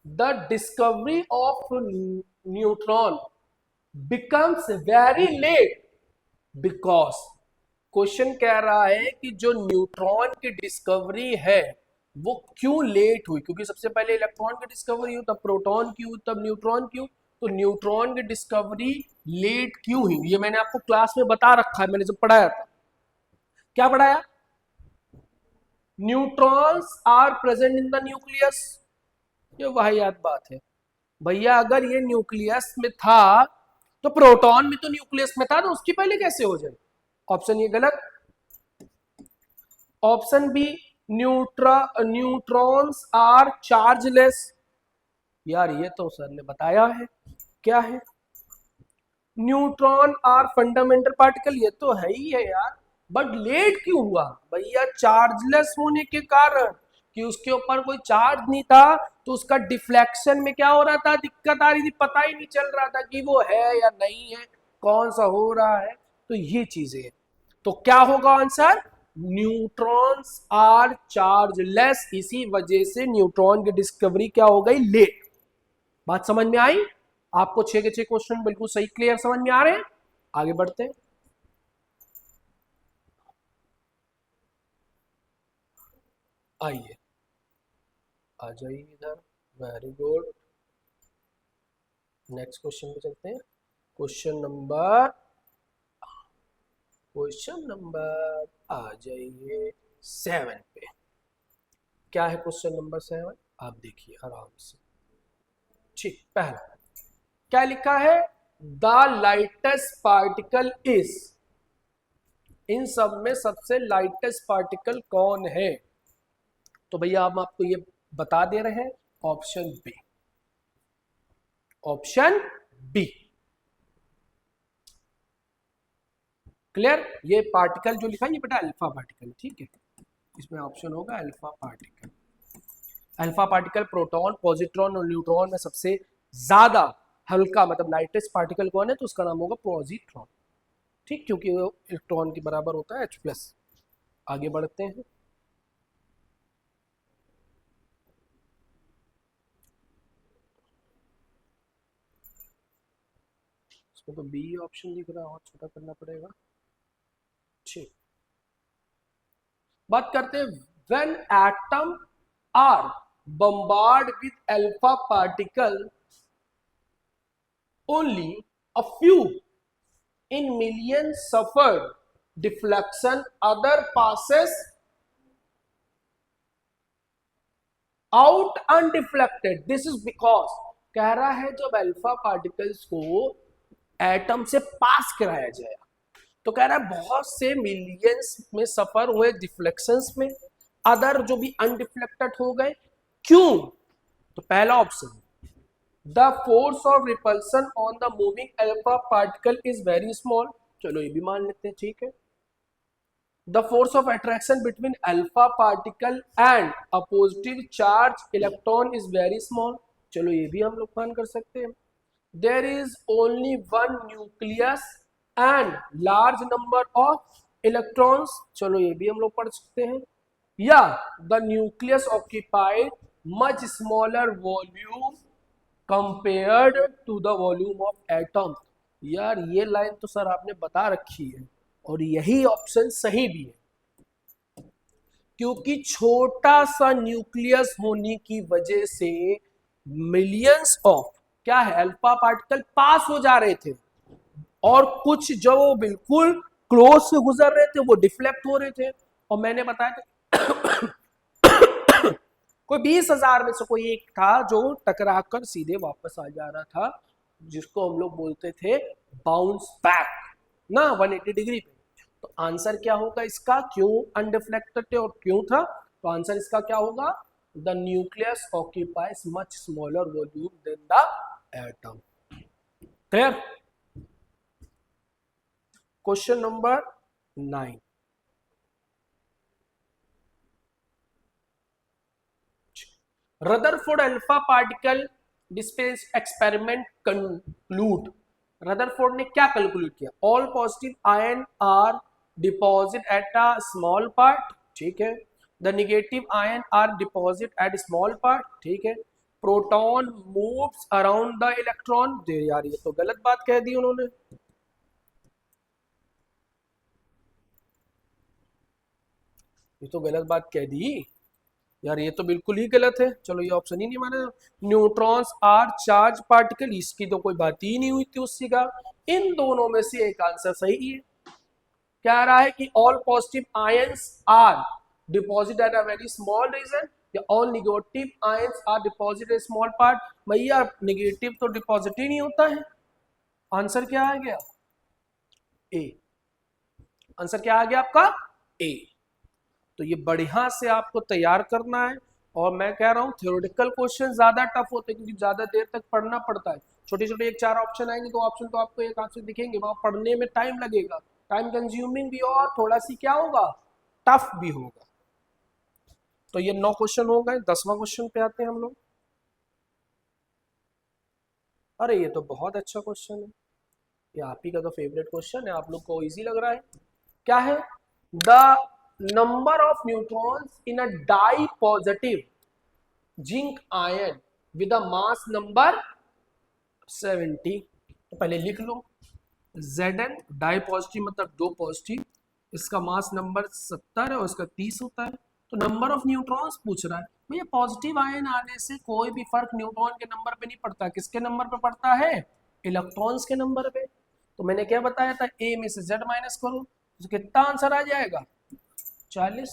The discovery of neutron becomes very late because, question कह रहा है कि जो न्यूट्रॉन की डिस्कवरी है वो क्यों लेट हुई, क्योंकि सबसे पहले इलेक्ट्रॉन की डिस्कवरी हुई, तब प्रोटॉन की हुई, तब न्यूट्रॉन की हुई। तो न्यूट्रॉन की डिस्कवरी लेट क्यों हुई, ये मैंने आपको क्लास में बता रखा है, मैंने जब पढ़ाया था। क्या पढ़ाया? Neutrons are present in the nucleus. ये वाहियात बात है भैया, अगर ये न्यूक्लियस में था तो प्रोटॉन भी तो न्यूक्लियस में था, तो उसकी पहले कैसे हो जाए? ऑप्शन ये गलत। Option B, neutrons are chargeless. यार ये तो सर ने बताया है, क्या है? न्यूट्रॉन आर फंडामेंटल पार्टिकल, ये तो है ही है यार, बट लेट क्यों हुआ भैया? चार्जलेस होने के कारण, कि उसके ऊपर कोई चार्ज नहीं था, तो उसका डिफ्लेक्शन में क्या हो रहा था, दिक्कत आ रही थी, पता ही नहीं चल रहा था कि वो है या नहीं है, कौन सा हो रहा है। तो ये चीजें हैं। तो क्या होगा आंसर? न्यूट्रॉन्स आर चार्जलेस, इसी वजह से न्यूट्रॉन की डिस्कवरी क्या हो गई? लेट। बात समझ में आई? आपको 6 के 6 क्वेश्चन बिल्कुल सही क्लियर समझ में आ रहे हैं? आगे बढ़ते हैं। आइए, आ जाइए इधर। Very good. नेक्स्ट क्वेश्चन पे चलते हैं। क्वेश्चन नंबर आ जाइए 7 पे। क्या है क्वेश्चन नंबर 7? आप देखिए आराम से। ठीक, पहला क्या लिखा है? द लाइटेस्ट पार्टिकल इज, इन सब में सबसे लाइटेस्ट पार्टिकल कौन है? तो भैया हम आपको ये बता दे रहे हैं, option B. Option B clear. ये पार्टिकल जो लिखा है ये बेटा अल्फा पार्टिकल, ठीक है, इसमें ऑप्शन होगा alpha particle. Alpha particle proton, positron और न्यूट्रॉन में सबसे ज्यादा हल्का मतलब लाइटेस्ट पार्टिकल कौन है? तो उसका नाम होगा पॉजिट्रॉन, ठीक, क्योंकि वो इलेक्ट्रॉन के बराबर होता है H+। आगे बढ़ते हैं। इसमें तो बी ऑप्शन दिख रहा है, और छोटा करना पड़ेगा। ठीक, बात करते हैं। When atom are bombarded with alpha particle, only a few in millions suffered deflection, other passes out undeflected. This is because, कह रहा है जब अल्फा पार्टिकल्स को एटम से पास कराया जाए, तो कह रहा है बहुत से मिलियंस में सफर हुए डिफ्लेक्शंस में, अदर जो भी अनडिफ्लेक्टेड हो गए। क्यों? तो पहला option, the force of repulsion on the moving alpha particle is very small. चलो ये भी मान लेते हैं, ठीक है। The force of attraction between alpha particle and a positive charge electron is very small. चलो ये भी हम लोग मान कर सकते हैं। There is only one nucleus and large number of electrons. चलो ये भी हम लोग पढ़ सकते हैं। या the nucleus occupied much smaller volume compared to the volume of atom. यार ये लाइन तो सर आपने बता रखी है, और यही ऑप्शन सही भी है, क्योंकि छोटा सा न्यूक्लियस होने की वजह से मिलियंस ऑफ क्या है अल्फा पार्टिकल पास हो जा रहे थे, और कुछ जो बिल्कुल क्लोज से गुजर रहे थे वो डिफ्लेक्ट हो रहे थे। और मैंने बताया था कोई 20,000 में से कोई एक था जो टकराकर सीधे वापस आ जा रहा था, जिसको हम लोग बोलते थे बाउंस बैक ना 180 डिग्री पे। तो आंसर क्या होगा इसका? क्यों अनडिफ्लेक्टेड थे और क्यों था? तो आंसर इसका क्या होगा? The nucleus occupies much smaller volume than the atom. Clear? Question number 9। Rutherford alpha particle dispense experiment conclude. Rutherford ने क्या कंक्लूड किया? All positive ion are deposit at a small part, ठीक है। The negative ion are deposit at small part, ठीक है। Proton moves around the electron. दे यार, ये तो गलत बात कह दी उन्होंने। ये तो गलत बात कह दी यार, ये तो बिल्कुल ही गलत है। चलो ये ऑप्शन ही नहीं माना। न्यूट्रॉन्स आर चार्ज पार्टिकल, इसकी तो कोई बात ही नहीं हुई थी उससे का। इन दोनों में से एक आंसर सही है। कह रहा है कि all positive ions are deposit at a very small region, या all negative ions are deposit a small part. भैया निगेटिव तो डिपॉजिट ही नहीं होता है। आंसर क्या आ गया? ए। आंसर क्या आ गया आपका? ए। तो ये बढ़िया से आपको तैयार करना है। और मैं कह रहा हूँ थ्योरेटिकल क्वेश्चन ज्यादा टफ होते हैं क्योंकि ज्यादा देर तक पढ़ना पड़ता है। छोटे छोटे एक चार ऑप्शन आएंगे, तो ऑप्शन तो आपको एक आंसर दिखेंगे, वहां पढ़ने में टाइम लगेगा, टाइम कंज्यूमिंग भी और थोड़ा सी क्या होगा, टफ भी होगा। तो ये 9 क्वेश्चन हो गए। 10वां क्वेश्चन पे आते हैं हम लोग। अरे ये तो बहुत अच्छा क्वेश्चन है, ये आप ही का तो फेवरेट क्वेश्चन है, आप लोग को इजी लग रहा है। क्या है? The number of neutrons in a di positive zinc ion with a mass number 70। तो पहले लिख लो, Zn डाई पॉजिटिव मतलब दो पॉजिटिव, इसका मास नंबर 70 है और इसका 30 होता है। तो नंबर ऑफ न्यूट्रॉन्स पूछ रहा है। भैया पॉजिटिव आयन आने से कोई भी फर्क न्यूट्रॉन के नंबर पे नहीं पड़ता, किसके नंबर पे पड़ता है? इलेक्ट्रॉन्स के नंबर पे। तो मैंने क्या बताया था, ए में से जेड माइनस करो, तो कितना आंसर आ जाएगा? 40,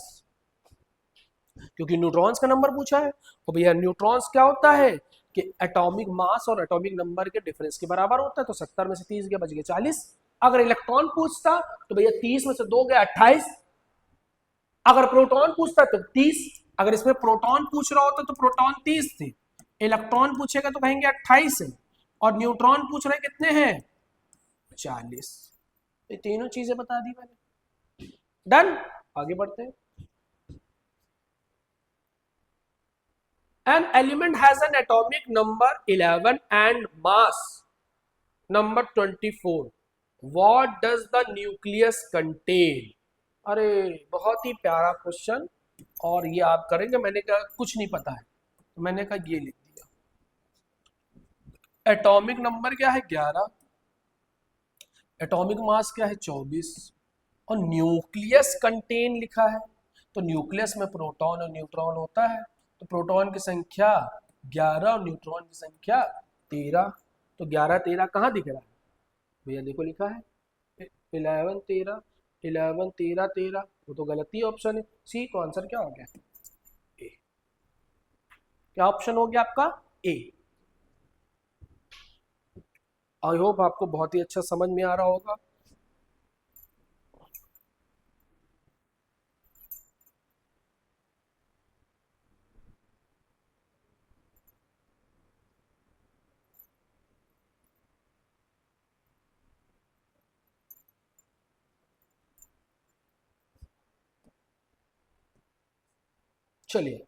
क्योंकि न्यूट्रॉन्स का नंबर पूछा है। तो भैया न्यूट्रॉन्स क्या होता है कि एटॉमिक मास और एटॉमिक नंबर के डिफरेंस के बराबर होता है। तो 70 में से 30 गया, बच गया 40। अगर इलेक्ट्रॉन पूछता तो भैया 30 में से 2 गया 28। अगर प्रोटॉन पूछता तो 30। अगर इसमें प्रोटॉन पूछ रहा होता तो प्रोटॉन 30 थे, इलेक्ट्रॉन पूछेगा तो कहेंगे 28 है, और न्यूट्रॉन पूछ रहे कितने हैं? 40। ये तीनों चीजें बता दी मैंने। डन। आगे बढ़ते हैं। An element has an atomic number 11 and mass number 24. What does the nucleus contain? अरे बहुत ही प्यारा क्वेश्चन, और ये आप करेंगे। मैंने कहा कुछ नहीं पता है, तो मैंने कहा ये लिख दिया। एटॉमिक नंबर क्या है? 11। एटॉमिक मास क्या है? 24। और न्यूक्लियस कंटेन लिखा है, तो न्यूक्लियस में प्रोटॉन और न्यूट्रॉन होता है। तो प्रोटॉन की संख्या 11 और न्यूट्रॉन की संख्या 13। तो 11 13 कहाँ दिख रहा है भैया? देखो लिखा है 11 13, 11 13 13, वो तो गलती ऑप्शन है सी। तो आंसर क्या हो गया? ए। क्या ऑप्शन हो गया आपका? ए। आई होप आपको बहुत ही अच्छा समझ में आ रहा होगा। चलिए,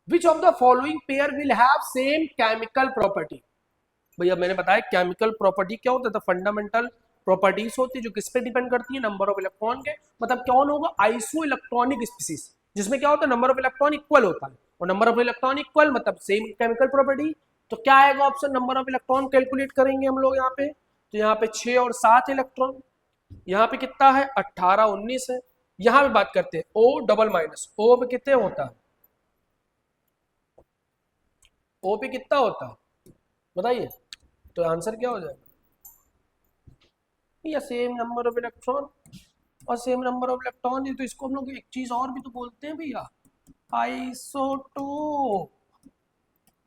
विच of the following pair will have same chemical property? भैया मैंने बताया केमिकल प्रॉपर्टी क्या होता है, तो फंडामेंटल प्रॉपर्टीज होती है जो किस पे डिपेंड करती है? नंबर ऑफ इलेक्ट्रॉन के। मतलब कौन होगा? आइसो इलेक्ट्रॉनिक स्पीसीज, जिसमें क्या होता है, नंबर ऑफ इलेक्ट्रॉन इक्वल होता है, और नंबर ऑफ इलेक्ट्रॉन इक्वल मतलब सेम केमिकल प्रॉपर्टी। तो क्या आएगा option? Number of electron calculate करेंगे हम लोग यहाँ पे, तो यहाँ पे 6 और 7 इलेक्ट्रॉन, यहाँ पे कितना है? 18 19 है। यहाँ पे बात करते हैं ओ डबल माइनस, ओ पे कितने होता है? ओ पे कितना होता है बताइए? तो आंसर क्या हो जाएगा? या सेम नंबर ऑफ इलेक्ट्रॉन, और सेम नंबर ऑफ इलेक्ट्रॉन है तो इसको हम लोग एक चीज और भी तो बोलते हैं भैया, आइसोटोप,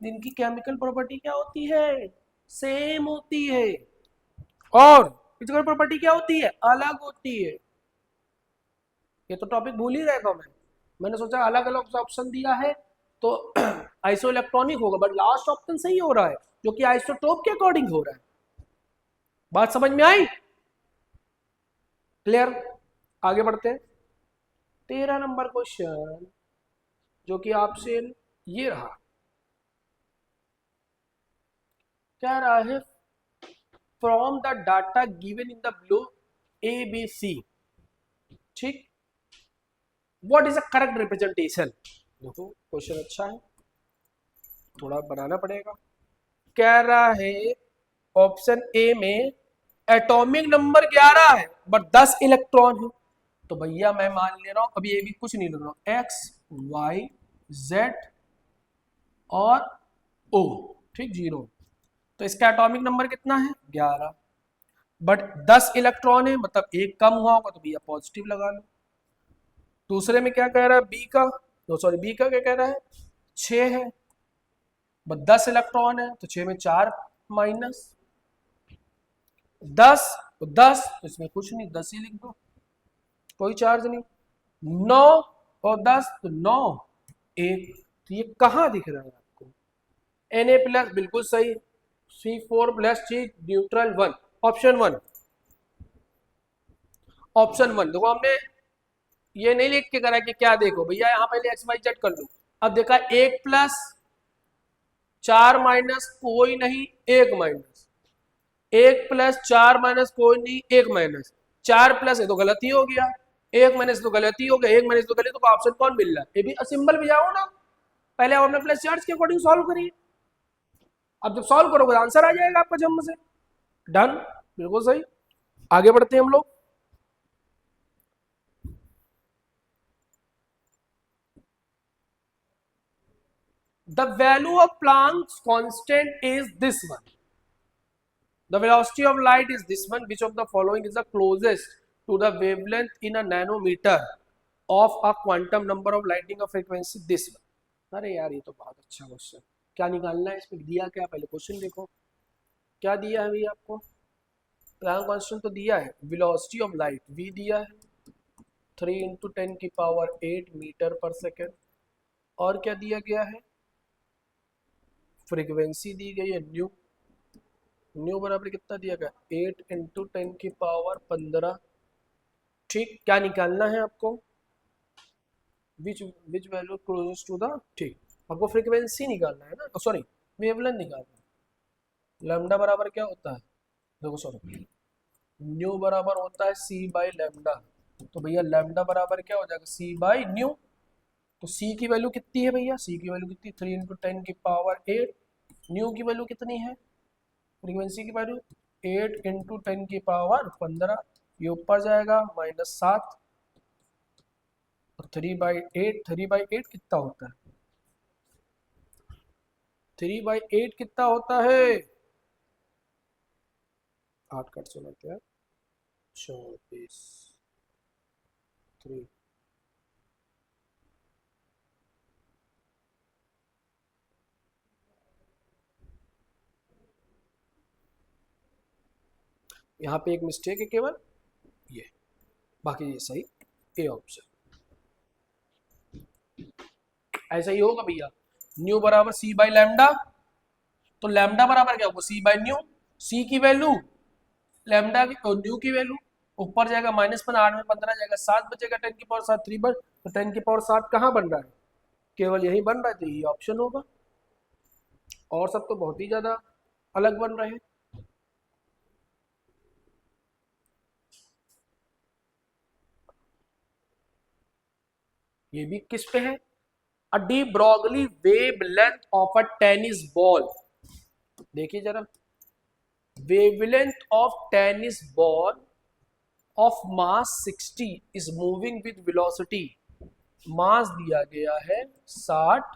जिनकी केमिकल प्रॉपर्टी क्या होती है? सेम होती है, और फिजिकल प्रॉपर्टी क्या होती है? अलग होती है। ये तो टॉपिक भूल ही रहेगा मैंने सोचा अलग अलग ऑप्शन दिया है तो आइसो इलेक्ट्रॉनिक होगा, बट लास्ट ऑप्शन सही हो रहा है जो कि आइसोटोप के अकॉर्डिंग हो रहा है। बात समझ में आई? क्लियर? आगे बढ़ते हैं। 13 नंबर क्वेश्चन जो कि आपसे ये रहा, क्या रहा है? From the data given in the blue ABC, ठीक, what is a correct representation? देखो क्वेश्चन अच्छा है। थोड़ा बनाना पड़ेगा। कह रहा है ऑप्शन ए में एटॉमिक नंबर 11 है बट 10 इलेक्ट्रॉन है। तो भैया मैं मान ले रहा हूं, अभी ये भी कुछ नहीं लिख रहा हूं, एक्स वाई जेड और ओ, ठीक, 0। तो इसका एटॉमिक नंबर कितना है? 11। बट 10 इलेक्ट्रॉन है, मतलब एक कम हुआ होगा, तो भैया पॉजिटिव लगा लो। दूसरे में क्या कह रहा है बी का, तो सॉरी बी का क्या कह रहा है, 6 है, बस 10 इलेक्ट्रॉन है, तो 6 में 4 माइनस 10, तो 10, तो इसमें कुछ नहीं, 10 ही लिख दो, कोई चार्ज नहीं। 9 और 10, तो 9 1। तो ये कहां दिख रहा है आपको? Na प्लस, बिल्कुल सही। C4 plus C neutral 1, option 1। Option 1 देखो, हमने ये नहीं लिख के करा कि क्या, देखो भैया यहाँ पहले एक्स वाई जेड कर लो। अब देखा 1 प्लस 4 माइनस कोई नहीं, 1 माइनस, 1 प्लस 4 माइनस कोई नहीं, 1 माइनस, 4 प्लस है तो गलती हो गया, 1 माइनस तो गलती हो गया, 1 माइनस तो गलती, तो ऑप्शन कौन मिल रहा है? ये भी सिंबल भी जाओ ना, पहले आपने प्लस चार्ज के अकॉर्डिंग सॉल्व करिए। अब जब सॉल्व करोगे आंसर आ जाएगा आपका जन्म से। डन, बिल्कुल सही। आगे बढ़ते हैं हम लोग। The value of Planck's constant is this one. The velocity of light is this one. Which of the following is the closest to the wavelength in a nanometer of a quantum number of lightning of frequency this one? अरे यार ये तो बहुत अच्छा question. क्या निकालना है इसमें, दिया क्या, पहले क्वेश्चन देखो क्या दिया है भैया आपको। प्लैंक कांस्टेंट तो दिया है, वेलोसिटी ऑफ लाइट v दिया है 3 × 10⁸ मीटर पर सेकेंड। और क्या दिया गया है, फ्रीक्वेंसी दी गई है न्यू, न्यू बराबर कितना दिया गया, 8 × 10⁻15। ठीक, क्या निकालना है आपको, which value closest to the, ठीक, आपको फ्रीक्वेंसी निकालना है ना, सॉरी वेवलेंथ निकालना है। लैम्डा बराबर क्या होता है, देखो सॉरी, न्यू बराबर होता है सी बाई लैम्डा। तो भैया लैम्डा बराबर क्या हो जाएगा, सी बाई न्यू। तो सी की वैल्यू कितनी है भैया, सी की वैल्यू कितनी, 3 × 10⁸। न्यू की वैल्यू कितनी है, फ्रीक्वेंसी की वैल्यू 8 × 10⁻15। ये ऊपर जाएगा -7, और 3/8, 3/8 कितना होता है, 3/8 कितना होता है, 8 कट से लेते हैं 24, 3, यहाँ पे एक मिस्टेक है केवल ये, बाकी ये सही, ए ऑप्शन। ऐसा ही होगा भैया, न्यू बराबर सी बाई लैम्डा, तो लैम्डा बराबर क्या होगा, सी बाई न्यू। सी की वैल्यू, लैम्डा की और न्यू की वैल्यू, ऊपर जाएगा -15, 8 में 15 जाएगा, 7 बचेगा, 10⁻7 3 बार, तो 10⁻7 कहाँ बन रहा है, केवल यही बन रहा है, तो यही ऑप्शन होगा। और सब तो बहुत ही ज्यादा अलग बन रहे हैं। ये भी किस पे है, a de Broglie wavelength of a tennis ball. देखिए जरा, wavelength of tennis ball of mass 60 is moving with velocity, mass दिया गया है 60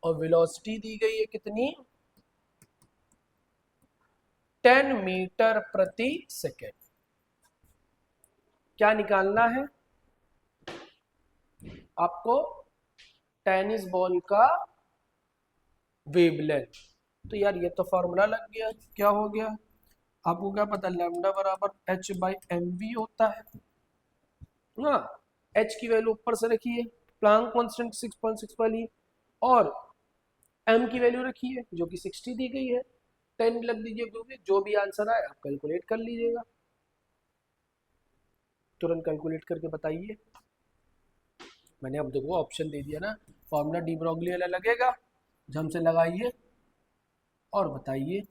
और वेलोसिटी दी गई है कितनी, 10 मीटर प्रति सेकेंड। क्या निकालना है आपको, टेनिस बॉल का वेवलेंथ। तो यार ये तो फॉर्मूला लग गया, क्या हो गया आपको, क्या पता, लैम्डा बराबर h/mv होता है ना। h की वैल्यू ऊपर से रखिए, प्लांक कांस्टेंट 6.6 वाली, और m की वैल्यू रखिए जो कि 60 दी गई है, 10 लग दीजिए, जो भी आंसर आए आप कैलकुलेट कर लीजिएगा, तुरंत कैलकुलेट करके बताइए। मैंने अब देखो ऑप्शन दे दिया ना, फॉर्मूला डी ब्रॉगली वाला लगेगा, जम से लगाइए और बताइए,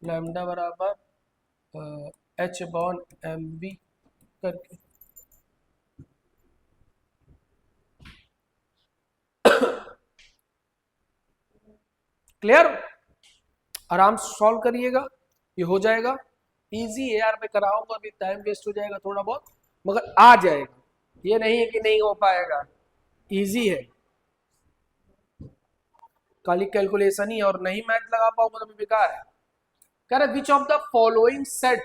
लैम्डा बराबर h/mv करके। क्लियर? आराम से सॉल्व करिएगा, ये हो जाएगा। इजी है यार, मैं कराऊंगा, अभी टाइम वेस्ट हो जाएगा थोड़ा बहुत, मगर आ जाएगा, ये नहीं है कि नहीं हो पाएगा, इजी है। खाली कैलकुलेशन ही, और नहीं मैथ लगा पाओगे तो बेकार है। कह रहे विच of the following set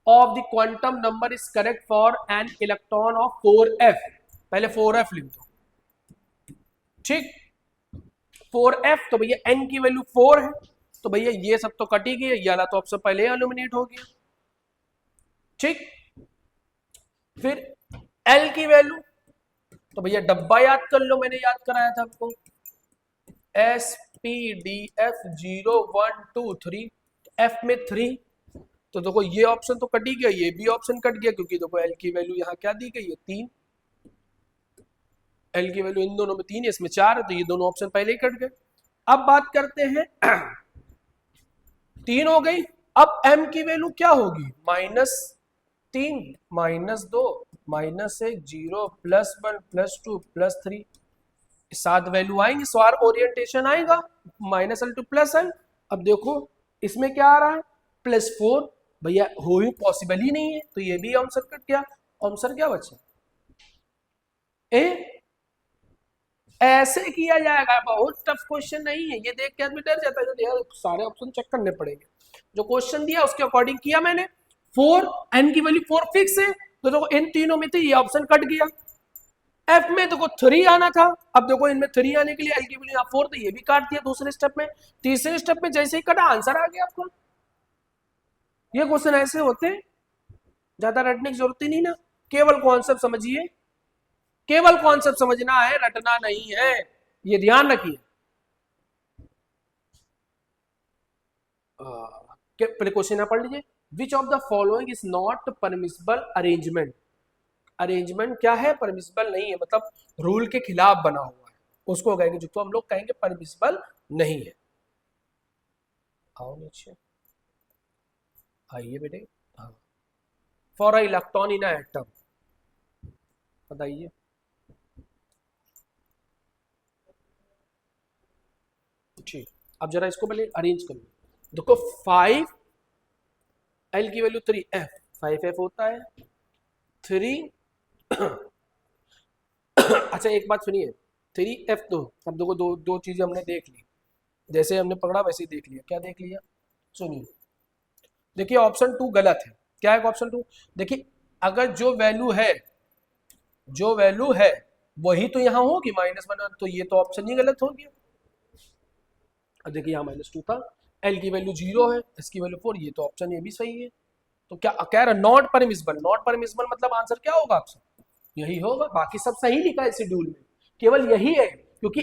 of the quantum number is correct for an electron of 4f। पहले 4f लिख दो, ठीक। 4f तो भैया n की वैल्यू 4 है, तो भैया ये सब तो कट ही गया, ये वाला तो आपसे पहले एलिमिनेट हो गया, ठीक। फिर l की वैल्यू, तो भैया डब्बा याद कर लो, मैंने याद कराया था आपको, SPDF 0 1 2 3, F में 3, तो देखो ये ऑप्शन तो कट ही गया, ये भी ऑप्शन कट गया, क्योंकि देखो L की वैल्यू यहाँ क्या दी गई है 3, L की वैल्यू इन दोनों में 3 है, इसमें 4 है, तो ये दोनों ऑप्शन पहले ही कट गए। अब बात करते हैं 3 हो गई, अब M की वैल्यू क्या होगी, -3 -2 -1 0 +1 +2 +3, 7 वैल्यू आएंगे, स्वार ओरिएंटेशन आएगा, -L टू +L। अब देखो इसमें क्या आ रहा है, +4, भैया हो ही पॉसिबल ही नहीं है, तो ये भी आंसर कट गया, आंसर क्या बचा, ए। ऐसे किया जाएगा, बहुत टफ क्वेश्चन नहीं है, ये देख के आदमी डर जाता है, यार सारे ऑप्शन चेक करने पड़ेंगे। जो क्वेश्चन दिया उसके अकॉर्डिंग किया मैंने, 4, n की वैल्यू 4 फिक्स है, तो देखो इन तीनों में तो ये ऑप्शन कट गया। F में देखो 3 आना था, अब देखो इनमें 3 आने के लिए L की वैल्यू यहाँ 4, तो ये भी काट दिया दूसरे स्टेप में। तीसरे स्टेप में जैसे ही कटा आंसर आ गया आपका। ये क्वेश्चन ऐसे होते, ज्यादा रटने की जरूरत ही नहीं ना, केवल कॉन्सेप्ट समझिए, केवल कॉन्सेप्ट समझना है, रटना नहीं है, ये ध्यान रखिए। पहले क्वेश्चन यहाँ पढ़ लीजिए, विच of the following is not permissible arrangement. Arrangement क्या है, परमिसिबल नहीं है, मतलब रूल के खिलाफ बना हुआ है, उसको कहेंगे, जो तो हम लोग कहेंगे परमिसिबल नहीं है। आओ नीचे आइए बेटे, हाँ, for a electron in atom, बताइए। ठीक, अब जरा इसको पहले अरेंज करिए, देखो 5, L की वैल्यू 3, F 5F होता है 3 अच्छा एक बात सुनिए, 3F तो अब देखो दो चीजें हमने देख ली, जैसे हमने पकड़ा वैसे ही देख लिया, क्या देख लिया, सुनिए, देखिए ऑप्शन 2 गलत है। क्या है ऑप्शन 2, देखिए अगर जो वैल्यू है वही तो यहाँ होगी -1, तो ये तो ऑप्शन ही गलत हो गया। अब देखिए यहाँ -2 था, L की वैल्यू 0 है, S की वैल्यू 4, ये तो ऑप्शन ये भी सही है। तो क्या कह रहा है, नॉट परमिसिबल, नॉट परमिसिबल मतलब आंसर क्या होगा आपसे, यही होगा, बाकी सब सही लिखा है शेड्यूल में, केवल यही है, क्योंकि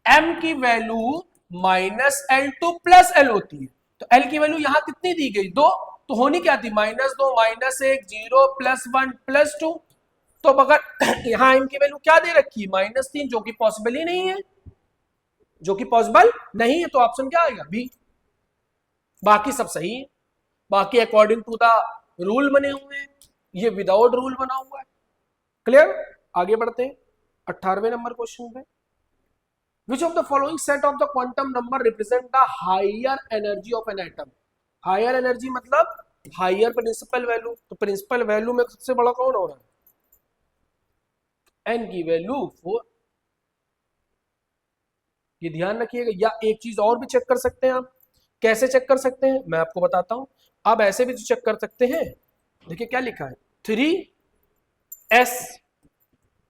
M की वैल्यू -L टू +L होती है, तो L की वैल्यू यहाँ कितनी दी गई, 2, तो होनी क्या थी, -2 -1 0 +1 +2, तो अगर यहाँ M की वैल्यू क्या दे रखी है, -3, जो कि पॉसिबल ही नहीं है, जो कि पॉसिबल नहीं है, तो ऑप्शन क्या आएगा, बी। बाकी सब सही है, बाकी अकॉर्डिंग टू द रूल बने हुए हैं, ये विदाउट रूल बना हुआ है। क्लियर, आगे बढ़ते हैं 18वें नंबर क्वेश्चन पे, which of the following set of the quantum number represent the higher energy of an atom. Higher energy मतलब हायर प्रिंसिपल वैल्यू, तो प्रिंसिपल वैल्यू में सबसे बड़ा कौन हो रहा है, एन की वैल्यू 4, ये ध्यान रखिएगा। या एक चीज और भी चेक कर सकते हैं आप, कैसे चेक कर सकते हैं मैं आपको बताता हूं, आप ऐसे भी चेक कर सकते हैं, देखिए क्या लिखा है, 3s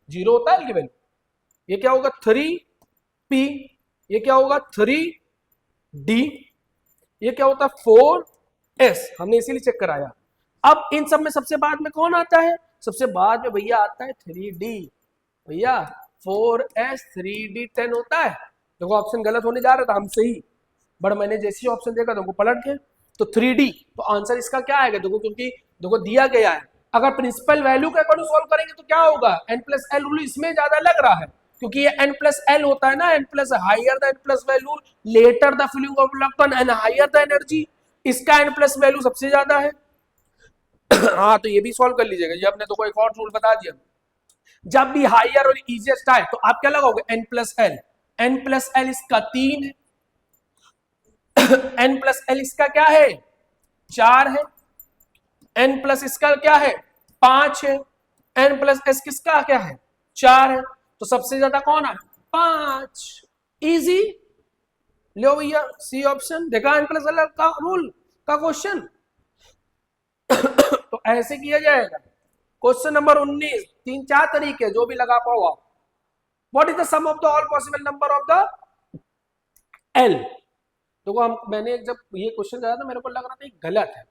0 होता है की वैल्यू, ये क्या होगा 3p, ये क्या होगा 3d, ये क्या होता है 4s, हमने इसीलिए चेक कराया। अब इन सब में सबसे बाद में कौन आता है, सबसे बाद में भैया आता है 3d, भैया 4s 3d 10 होता है। देखो ऑप्शन गलत होने जा रहा था हमसे ही, बट मैंने जैसे ही ऑप्शन देखा देखो पलट के, तो 3d, तो आंसर इसका क्या आएगा, देखो क्योंकि देखो दिया गया है, अगर प्रिंसिपल वैल्यू के अकॉर्डिंग सॉल्व करेंगे तो क्या होगा, n+l रूल इसमें ज्यादा लग रहा है, क्योंकि ये n+l होता है ना, n+ higher the n+ value later the filling of electron and higher the energy, इसका n+ वैल्यू सबसे ज्यादा है हाँ तो ये भी सॉल्व कर लीजिएगा, ये आपने तो कोई और रूल बता दिया, जब भी हायर और इजीएस्ट आए तो आप क्या लगाओगे n+l, n+l इसका 3 है, n प्लस एल इसका क्या है 4 है, n प्लस इसका क्या है 5 है, n प्लस एस किसका क्या है 4 है, तो सबसे ज्यादा कौन है 5। इजी, लो भैया सी ऑप्शन, देखा n प्लस एल का रूल का क्वेश्चन। तो ऐसे किया जाएगा। क्वेश्चन नंबर 19, 3-4 तरीके जो भी लगा पाओ आप। What is the sum of the all possible number of the L. देखो हम मैंने जब ये क्वेश्चन करा था मेरे को लग रहा था ये गलत है।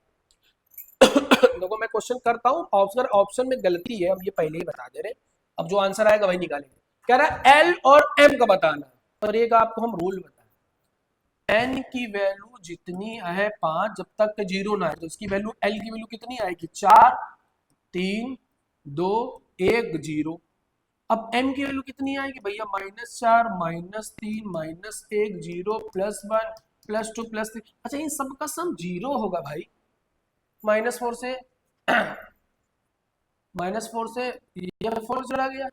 देखो मैं क्वेश्चन करता हूँ, ऑप्शन में गलती है, हम ये पहले ही बता दे रहे, अब जो आंसर आएगा वही निकालेंगे। कह रहा है एल और एम का बताना, और एक आपको हम रूल बताएं, एन की वैल्यू जितनी है 5 जब तक 0 ना है, तो इसकी वैल्यू एल की वैल्यू कितनी आएगी 4 3 2 1 0। अब m की वैल्यू कितनी आएगी भैया -4 -3 -1 0 +1 +2 +3। अच्छा इन सब का सम 0 होगा भाई, -4 से -4 से ये 4 चला गया,